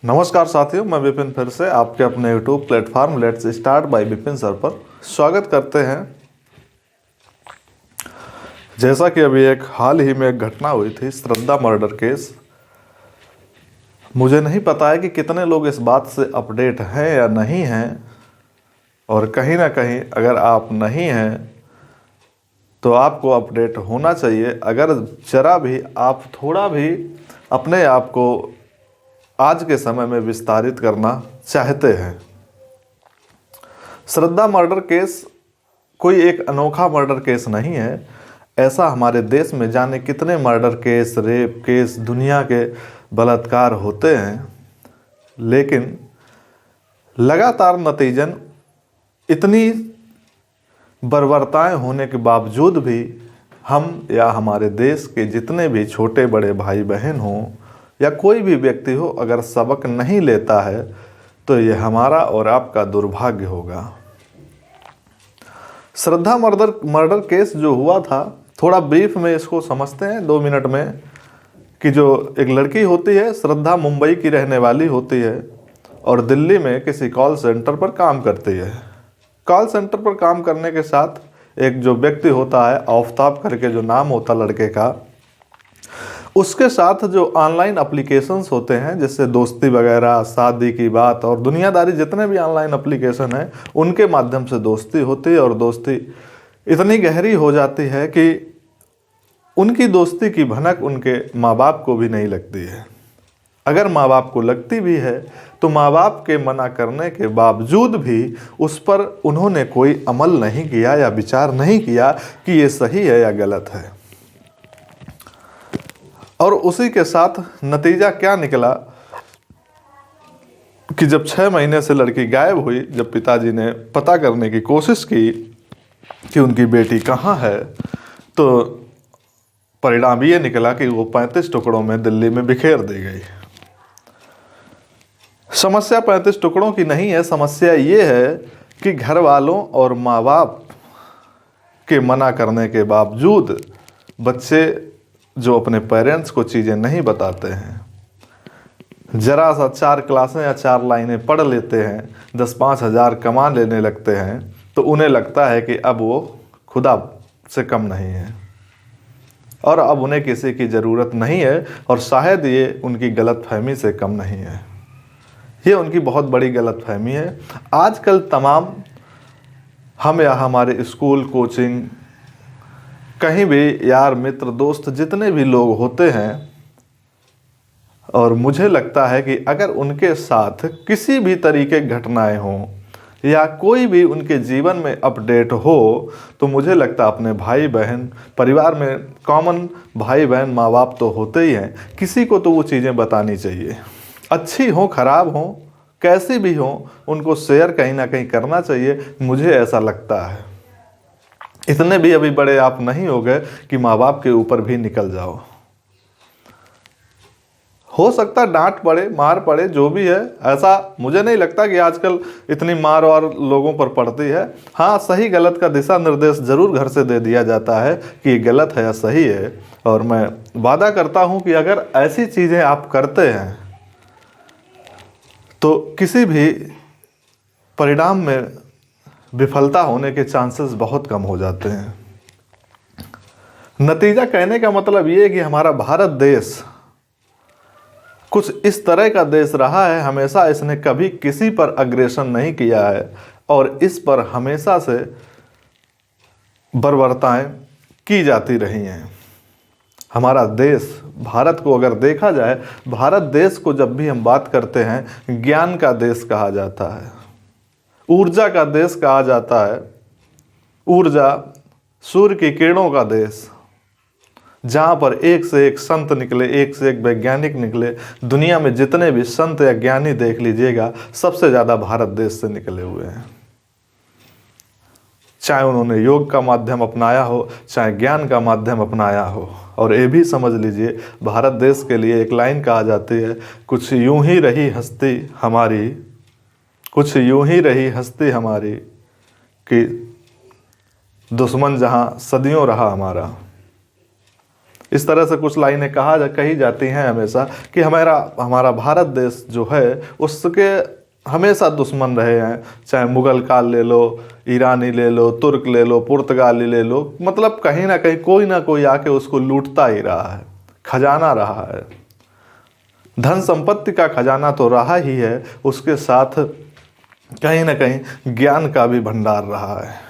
नमस्कार साथियों, मैं विपिन फिर से आपके अपने YouTube platform let's start by Vipin sir पर स्वागत करते हैं। जैसा कि अभी एक हाल ही में एक घटना हुई थी, श्रद्धा मर्डर केस। मुझे नहीं पता है कि कितने लोग इस बात से अपडेट हैं या नहीं हैं, और कहीं ना कहीं अगर आप नहीं हैं तो आपको अपडेट होना चाहिए। अगर जरा भी आप थोड़ा भी अपने आप को आज के समय में विस्तारित करना चाहते हैं। श्रद्धा मर्डर केस कोई एक अनोखा मर्डर केस नहीं है। ऐसा हमारे देश में जाने कितने मर्डर केस, रेप केस, दुनिया के बलात्कार होते हैं, लेकिन लगातार नतीजन इतनी बर्बरताएं होने के बावजूद भी हम या हमारे देश के जितने भी छोटे बड़े भाई बहन हों या कोई भी व्यक्ति हो, अगर सबक नहीं लेता है तो ये हमारा और आपका दुर्भाग्य होगा। श्रद्धा मर्डर केस जो हुआ था, थोड़ा ब्रीफ में इसको समझते हैं 2 मिनट में। कि जो एक लड़की होती है, श्रद्धा मुंबई की रहने वाली होती है और दिल्ली में किसी कॉल सेंटर पर काम करती है। कॉल सेंटर पर काम करने के साथ एक जो व्यक्ति होता है, आफताब करके जो नाम होता लड़के का, उसके साथ जो ऑनलाइन एप्लीकेशंस होते हैं, जैसे दोस्ती वगैरह, शादी की बात और दुनियादारी जितने भी ऑनलाइन एप्लीकेशन हैं, उनके माध्यम से दोस्ती होती है। और दोस्ती इतनी गहरी हो जाती है कि उनकी दोस्ती की भनक उनके माँ बाप को भी नहीं लगती है। अगर माँ बाप को लगती भी है तो माँ बाप के मना करने के बावजूद भी उस पर उन्होंने कोई अमल नहीं किया या विचार नहीं किया कि ये सही है या गलत है। और उसी के साथ नतीजा क्या निकला कि जब 6 महीने से लड़की गायब हुई, जब पिताजी ने पता करने की कोशिश की कि उनकी बेटी कहाँ है, तो परिणाम ये निकला कि वो 35 टुकड़ों में दिल्ली में बिखेर दी गई। समस्या 35 टुकड़ों की नहीं है, समस्या ये है कि घर वालों और माँ बाप के मना करने के बावजूद बच्चे जो अपने पेरेंट्स को चीज़ें नहीं बताते हैं, जरा सा 4 क्लासें या 4 लाइनें पढ़ लेते हैं, 10-5 हज़ार कमा लेने लगते हैं, तो उन्हें लगता है कि अब वो खुदा से कम नहीं है और अब उन्हें किसी की ज़रूरत नहीं है। और शायद ये उनकी गलतफहमी से कम नहीं है, ये उनकी बहुत बड़ी गलतफहमी है। आजकल तमाम हम या हमारे स्कूल, कोचिंग, कहीं भी यार, मित्र, दोस्त, जितने भी लोग होते हैं, और मुझे लगता है कि अगर उनके साथ किसी भी तरीके की घटनाएं हों या कोई भी उनके जीवन में अपडेट हो, तो मुझे लगता है अपने भाई बहन, परिवार में कॉमन भाई बहन, माँ बाप तो होते ही हैं, किसी को तो वो चीज़ें बतानी चाहिए। अच्छी हो, खराब हो, कैसी भी हो, उनको शेयर कहीं ना कहीं करना चाहिए, मुझे ऐसा लगता है। इतने भी अभी बड़े आप नहीं हो गए कि माँ बाप के ऊपर भी निकल जाओ। हो सकता है डांट पड़े, मार पड़े, जो भी है। ऐसा मुझे नहीं लगता कि आजकल इतनी मार और लोगों पर पड़ती है। हाँ, सही गलत का दिशा निर्देश जरूर घर से दे दिया जाता है कि ये गलत है या सही है। और मैं वादा करता हूँ कि अगर ऐसी चीज़ें आप करते हैं तो किसी भी परिणाम में विफलता होने के चांसेस बहुत कम हो जाते हैं। नतीजा कहने का मतलब ये है कि हमारा भारत देश कुछ इस तरह का देश रहा है, हमेशा इसने कभी किसी पर अग्रेशन नहीं किया है और इस पर हमेशा से बर्बरताएं की जाती रही हैं। हमारा देश, भारत को अगर देखा जाए, भारत देश को जब भी हम बात करते हैं, ज्ञान का देश कहा जाता है, ऊर्जा का देश कहा जाता है। ऊर्जा, सूर्य की किरणों का देश, जहाँ पर एक से एक संत निकले, एक से एक वैज्ञानिक निकले। दुनिया में जितने भी संत या ज्ञानी देख लीजिएगा, सबसे ज़्यादा भारत देश से निकले हुए हैं। चाहे उन्होंने योग का माध्यम अपनाया हो, चाहे ज्ञान का माध्यम अपनाया हो। और ये भी समझ लीजिए, भारत देश के लिए एक लाइन कहा जाती है, कुछ यूं ही रही हस्ती हमारी, कुछ यूं ही रही हस्ती हमारी, कि दुश्मन जहां सदियों रहा हमारा। इस तरह से कुछ लाइनें कही जाती हैं हमेशा कि हमारा भारत देश जो है उसके हमेशा दुश्मन रहे हैं। चाहे मुग़ल काल ले लो, ईरानी ले लो, तुर्क ले लो, पुर्तगाली ले लो, मतलब कहीं ना कहीं कोई ना कोई आके उसको लूटता ही रहा है, खजाना रहा है। धन संपत्ति का खजाना तो रहा ही है, उसके साथ कहीं ना कहीं ज्ञान का भी भंडार रहा है।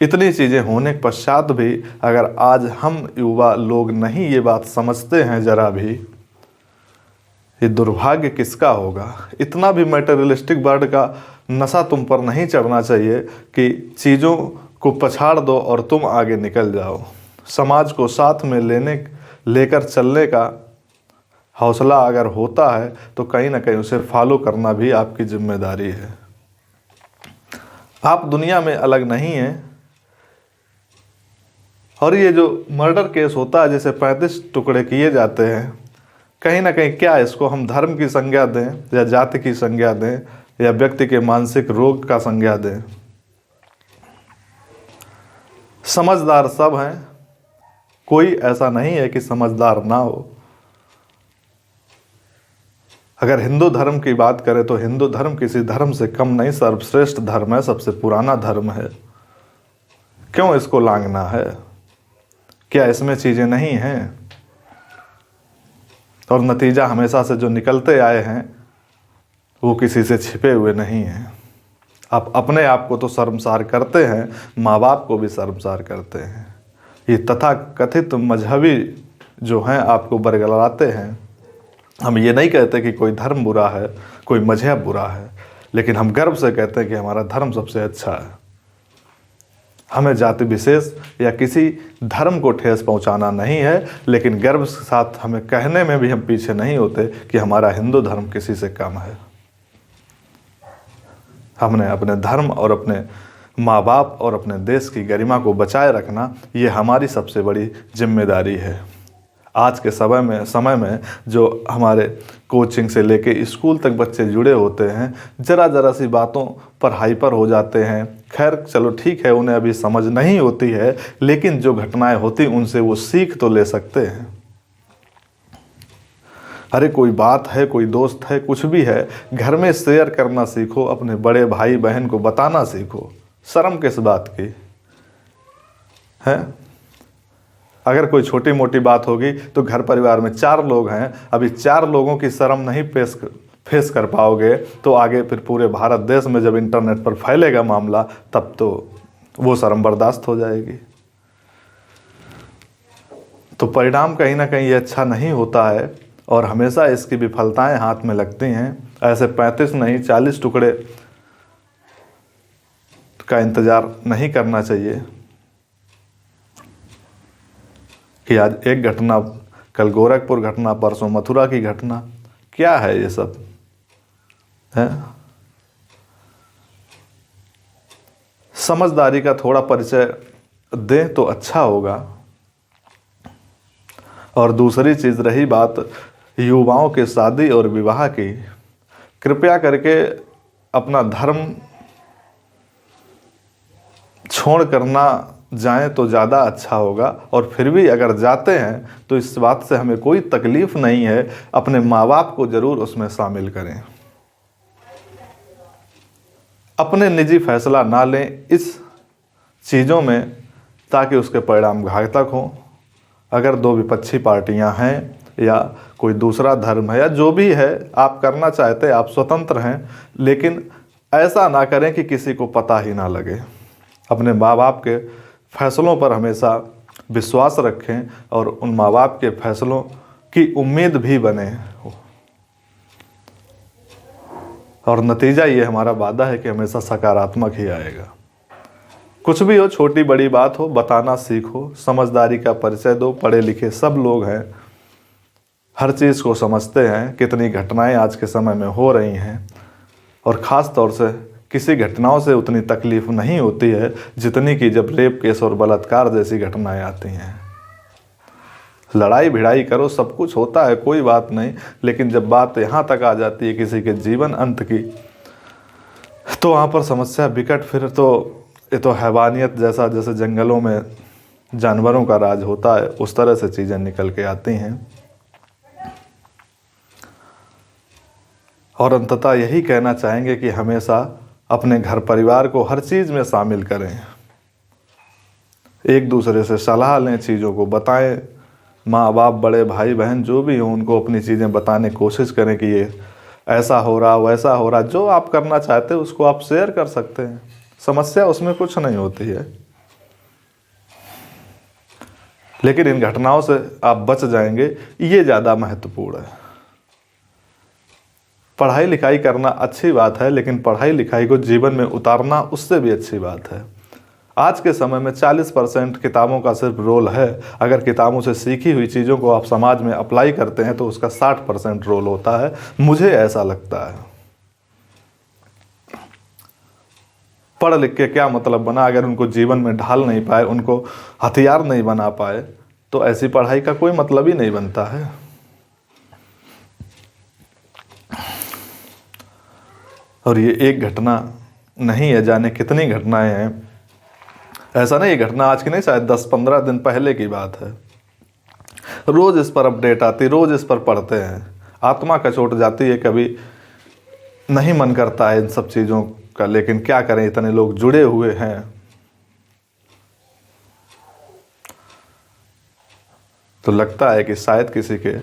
इतनी चीज़ें होने के पश्चात भी अगर आज हम युवा लोग नहीं ये बात समझते हैं जरा भी, ये दुर्भाग्य किसका होगा। इतना भी मटेरियलिस्टिक वर्ड का नशा तुम पर नहीं चढ़ना चाहिए कि चीज़ों को पछाड़ दो और तुम आगे निकल जाओ। समाज को साथ में लेकर चलने का हौसला अगर होता है तो कहीं ना कहीं उसे फॉलो करना भी आपकी जिम्मेदारी है। आप दुनिया में अलग नहीं हैं। और ये जो मर्डर केस होता है, जैसे 35 टुकड़े किए जाते हैं, कहीं ना कहीं क्या इसको हम धर्म की संज्ञा दें या जाति की संज्ञा दें या व्यक्ति के मानसिक रोग का संज्ञा दें? समझदार सब हैं, कोई ऐसा नहीं है कि समझदार ना हो। अगर हिंदू धर्म की बात करें तो हिंदू धर्म किसी धर्म से कम नहीं, सर्वश्रेष्ठ धर्म है, सबसे पुराना धर्म है। क्यों इसको लांघना है? क्या इसमें चीज़ें नहीं हैं? और नतीजा हमेशा से जो निकलते आए हैं वो किसी से छिपे हुए नहीं हैं। आप अपने आप को तो शर्मसार करते हैं, माँ बाप को भी शर्मसार करते हैं। ये तथाकथित मजहबी जो हैं आपको बरगलाते हैं। हम ये नहीं कहते कि कोई धर्म बुरा है, कोई मजहब बुरा है, लेकिन हम गर्व से कहते हैं कि हमारा धर्म सबसे अच्छा है। हमें जाति विशेष या किसी धर्म को ठेस पहुंचाना नहीं है, लेकिन गर्व के साथ हमें कहने में भी हम पीछे नहीं होते कि हमारा हिंदू धर्म किसी से कम है। हमने अपने धर्म और अपने माँ बाप और अपने देश की गरिमा को बचाए रखना, ये हमारी सबसे बड़ी जिम्मेदारी है। आज के समय में जो हमारे कोचिंग से लेके स्कूल तक बच्चे जुड़े होते हैं, ज़रा सी बातों पर हाइपर हो जाते हैं। खैर चलो ठीक है, उन्हें अभी समझ नहीं होती है, लेकिन जो घटनाएं होती उनसे वो सीख तो ले सकते हैं। अरे कोई बात है, कोई दोस्त है, कुछ भी है, घर में शेयर करना सीखो, अपने बड़े भाई बहन को बताना सीखो। शर्म किस बात की है? अगर कोई छोटी मोटी बात होगी तो घर परिवार में 4 लोग हैं, अभी 4 लोगों की शर्म नहीं फेस कर पाओगे तो आगे फिर पूरे भारत देश में जब इंटरनेट पर फैलेगा मामला, तब तो वो शर्म बर्दाश्त हो जाएगी। तो परिणाम कहीं ना कहीं ये अच्छा नहीं होता है और हमेशा इसकी विफलताएं हाथ में लगती हैं। ऐसे 35 नहीं 40 टुकड़े का इंतज़ार नहीं करना चाहिए कि आज एक घटना, कल गोरखपुर घटना, परसों मथुरा की घटना। क्या है ये सब है? समझदारी का थोड़ा परिचय दें तो अच्छा होगा। और दूसरी चीज़ रही बात युवाओं के शादी और विवाह की, कृपया करके अपना धर्म छोड़ करना जाएं तो ज़्यादा अच्छा होगा। और फिर भी अगर जाते हैं तो इस बात से हमें कोई तकलीफ़ नहीं है, अपने माँ बाप को ज़रूर उसमें शामिल करें। अपने निजी फैसला ना लें इस चीज़ों में ताकि उसके परिणाम घातक हों। अगर 2 विपक्षी पार्टियां हैं या कोई दूसरा धर्म है या जो भी है आप करना चाहते, आप स्वतंत्र हैं, लेकिन ऐसा ना करें कि किसी को पता ही ना लगे। अपने माँ बाप के फैसलों पर हमेशा विश्वास रखें और उन माँ बाप के फैसलों की उम्मीद भी बने। और नतीजा ये हमारा वादा है कि हमेशा सकारात्मक ही आएगा। कुछ भी हो, छोटी बड़ी बात हो, बताना सीखो, समझदारी का परिचय दो। पढ़े लिखे सब लोग हैं, हर चीज़ को समझते हैं। कितनी घटनाएं आज के समय में हो रही हैं और ख़ास तौर से किसी घटनाओं से उतनी तकलीफ़ नहीं होती है जितनी कि जब रेप केस और बलात्कार जैसी घटनाएं आती हैं। लड़ाई भिड़ाई करो, सब कुछ होता है, कोई बात नहीं, लेकिन जब बात यहाँ तक आ जाती है किसी के जीवन अंत की, तो वहाँ पर समस्या विकट। फिर तो ये तो हैवानियत जैसा, जैसे जंगलों में जानवरों का राज होता है, उस तरह से चीज़ें निकल के आती हैं। और अंततः यही कहना चाहेंगे कि हमेशा अपने घर परिवार को हर चीज़ में शामिल करें, एक दूसरे से सलाह लें, चीज़ों को बताएं। माँ बाप, बड़े भाई बहन जो भी हों, उनको अपनी चीज़ें बताने की कोशिश करें कि ये ऐसा हो रहा, वैसा हो रहा। जो आप करना चाहते हैं उसको आप शेयर कर सकते हैं, समस्या उसमें कुछ नहीं होती है। लेकिन इन घटनाओं से आप बच जाएंगे, ये ज़्यादा महत्वपूर्ण है। पढ़ाई लिखाई करना अच्छी बात है, लेकिन पढ़ाई लिखाई को जीवन में उतारना उससे भी अच्छी बात है। आज के समय में 40% किताबों का सिर्फ रोल है। अगर किताबों से सीखी हुई चीज़ों को आप समाज में अप्लाई करते हैं तो उसका 60% रोल होता है, मुझे ऐसा लगता है। पढ़ लिख के क्या मतलब बना, अगर उनको जीवन में ढाल नहीं पाए, उनको हथियार नहीं बना पाए, तो ऐसी पढ़ाई का कोई मतलब ही नहीं बनता है। और ये एक घटना नहीं है, जाने कितनी घटनाएं हैं। ऐसा नहीं, ये घटना आज की नहीं, शायद 10-15 दिन पहले की बात है। रोज़ इस पर अपडेट आती, रोज़ इस पर पढ़ते हैं, आत्मा कचोट जाती है। कभी नहीं मन करता है इन सब चीज़ों का, लेकिन क्या करें, इतने लोग जुड़े हुए हैं। तो लगता है कि शायद किसी के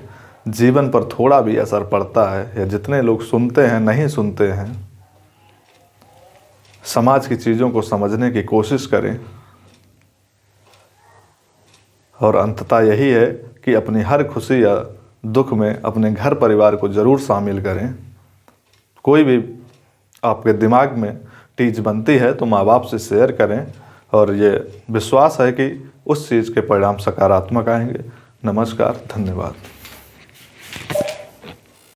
जीवन पर थोड़ा भी असर पड़ता है, या जितने लोग सुनते हैं नहीं सुनते हैं। समाज की चीज़ों को समझने की कोशिश करें, और अंततः यही है कि अपनी हर खुशी या दुख में अपने घर परिवार को ज़रूर शामिल करें। कोई भी आपके दिमाग में चीज़ बनती है तो माँ बाप से शेयर करें, और ये विश्वास है कि उस चीज़ के परिणाम सकारात्मक आएंगे। नमस्कार, धन्यवाद।